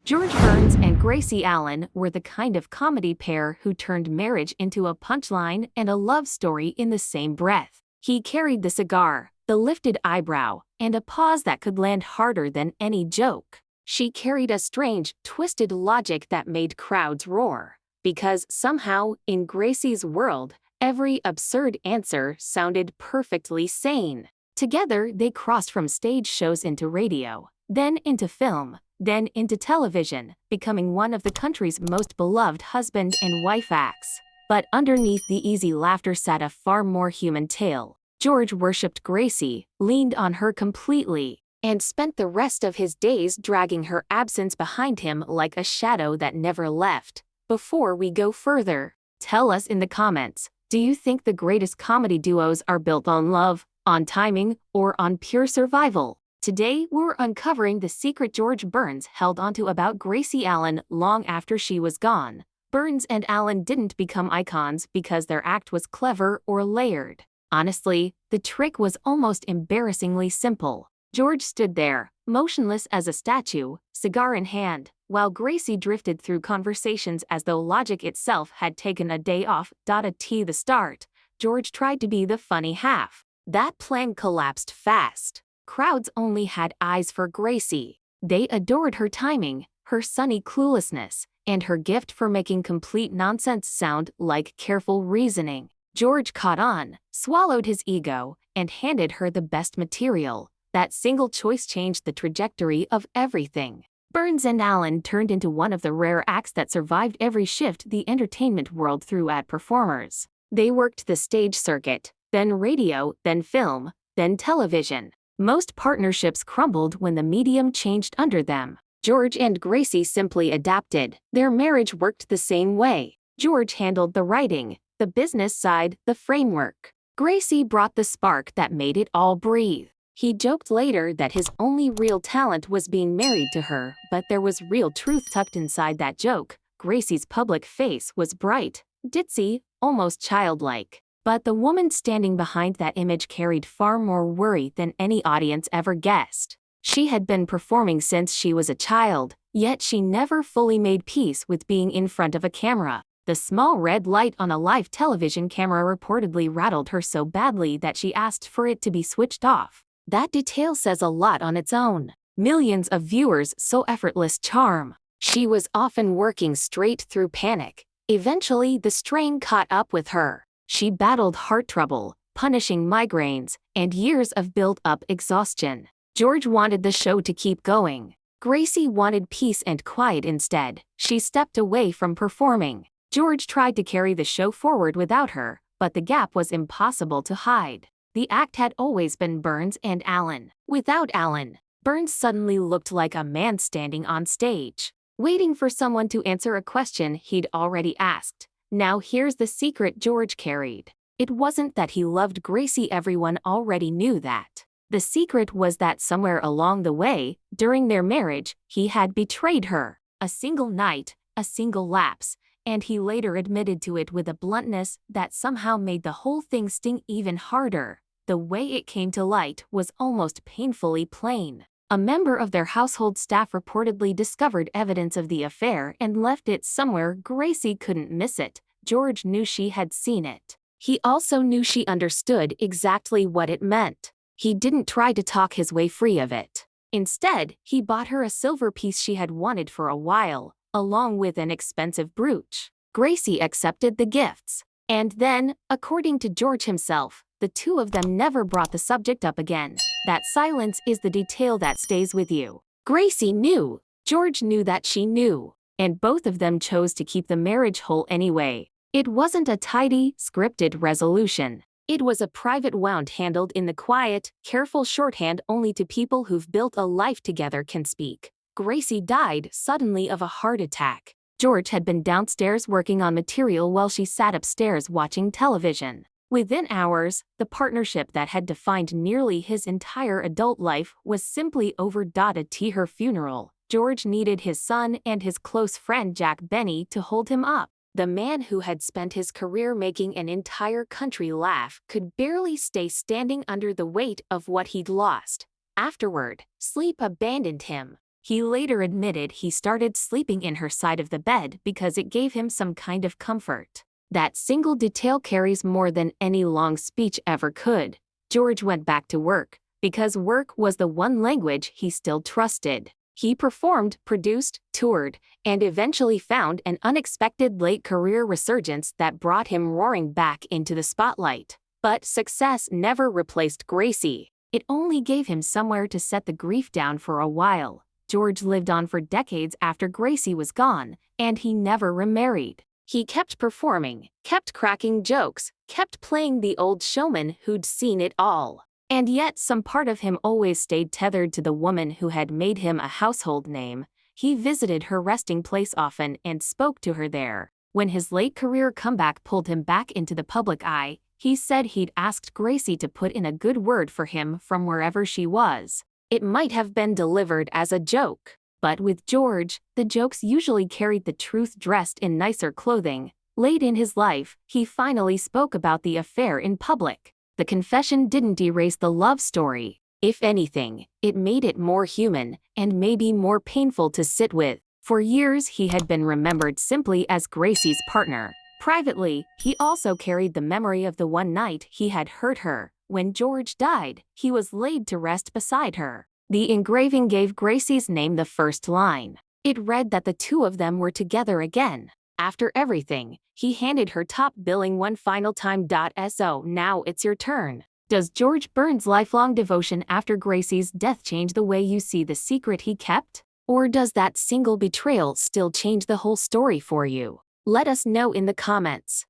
George Burns and Gracie Allen were the kind of comedy pair who turned marriage into a punchline and a love story in the same breath. He carried the cigar, the lifted eyebrow, and a pause that could land harder than any joke. She carried a strange, twisted logic that made crowds roar. Because somehow, in Gracie's world, every absurd answer sounded perfectly sane. Together, they crossed from stage shows into radio, then into film, then into television, becoming one of the country's most beloved husband and wife acts. But underneath the easy laughter sat a far more human tale. George worshipped Gracie, leaned on her completely, and spent the rest of his days dragging her absence behind him like a shadow that never left. Before we go further, tell us in the comments, do you think the greatest comedy duos are built on love, on timing, or on pure survival? Today, we're uncovering the secret George Burns held onto about Gracie Allen long after she was gone. Burns and Allen didn't become icons because their act was clever or layered. Honestly, the trick was almost embarrassingly simple. George stood there, motionless as a statue, cigar in hand, while Gracie drifted through conversations as though logic itself had taken a day off. At the start, George tried to be the funny half. That plan collapsed fast. Crowds only had eyes for Gracie. They adored her timing, her sunny cluelessness, and her gift for making complete nonsense sound like careful reasoning. George caught on, swallowed his ego, and handed her the best material. That single choice changed the trajectory of everything. Burns and Allen turned into one of the rare acts that survived every shift the entertainment world threw at performers. They worked the stage circuit, then radio, then film, then television. Most partnerships crumbled when the medium changed under them. George and Gracie simply adapted. Their marriage worked the same way. George handled the writing, the business side, the framework. Gracie brought the spark that made it all breathe. He joked later that his only real talent was being married to her, but there was real truth tucked inside that joke. Gracie's public face was bright, ditzy, almost childlike. But the woman standing behind that image carried far more worry than any audience ever guessed. She had been performing since she was a child, yet she never fully made peace with being in front of a camera. The small red light on a live television camera reportedly rattled her so badly that she asked for it to be switched off. That detail says a lot on its own. Millions of viewers so effortless charm. She was often working straight through panic. Eventually, the strain caught up with her. She battled heart trouble, punishing migraines, and years of built-up exhaustion. George wanted the show to keep going. Gracie wanted peace and quiet instead. She stepped away from performing. George tried to carry the show forward without her, but the gap was impossible to hide. The act had always been Burns and Allen. Without Allen, Burns suddenly looked like a man standing on stage, waiting for someone to answer a question he'd already asked. Now here's the secret George carried. It wasn't that he loved Gracie, everyone already knew that. The secret was that somewhere along the way, during their marriage, he had betrayed her. A single night, a single lapse, and he later admitted to it with a bluntness that somehow made the whole thing sting even harder. The way it came to light was almost painfully plain. A member of their household staff reportedly discovered evidence of the affair and left it somewhere. Gracie couldn't miss it. George knew she had seen it. He also knew she understood exactly what it meant. He didn't try to talk his way free of it. Instead, he bought her a silver piece she had wanted for a while, along with an expensive brooch. Gracie accepted the gifts. And then, according to George himself, the two of them never brought the subject up again. That silence is the detail that stays with you. Gracie knew. George knew that she knew. And both of them chose to keep the marriage whole anyway. It wasn't a tidy, scripted resolution. It was a private wound handled in the quiet, careful shorthand only to people who've built a life together can speak. Gracie died suddenly of a heart attack. George had been downstairs working on material while she sat upstairs watching television. Within hours, the partnership that had defined nearly his entire adult life was simply over. At her funeral, George needed his son and his close friend Jack Benny to hold him up. The man who had spent his career making an entire country laugh could barely stay standing under the weight of what he'd lost. Afterward, sleep abandoned him. He later admitted he started sleeping in her side of the bed because it gave him some kind of comfort. That single detail carries more than any long speech ever could. George went back to work, because work was the one language he still trusted. He performed, produced, toured, and eventually found an unexpected late career resurgence that brought him roaring back into the spotlight. But success never replaced Gracie. It only gave him somewhere to set the grief down for a while. George lived on for decades after Gracie was gone, and he never remarried. He kept performing, kept cracking jokes, kept playing the old showman who'd seen it all. And yet some part of him always stayed tethered to the woman who had made him a household name. He visited her resting place often and spoke to her there. When his late career comeback pulled him back into the public eye, he said he'd asked Gracie to put in a good word for him from wherever she was. It might have been delivered as a joke. But with George, the jokes usually carried the truth dressed in nicer clothing. Late in his life, he finally spoke about the affair in public. The confession didn't erase the love story. If anything, it made it more human, and maybe more painful to sit with. For years he had been remembered simply as Gracie's partner. Privately, he also carried the memory of the one night he had hurt her. When George died, he was laid to rest beside her. The engraving gave Gracie's name the first line. It read that the two of them were together again. After everything, he handed her top billing one final time. So now it's your turn. Does George Burns' lifelong devotion after Gracie's death change the way you see the secret he kept? Or does that single betrayal still change the whole story for you? Let us know in the comments.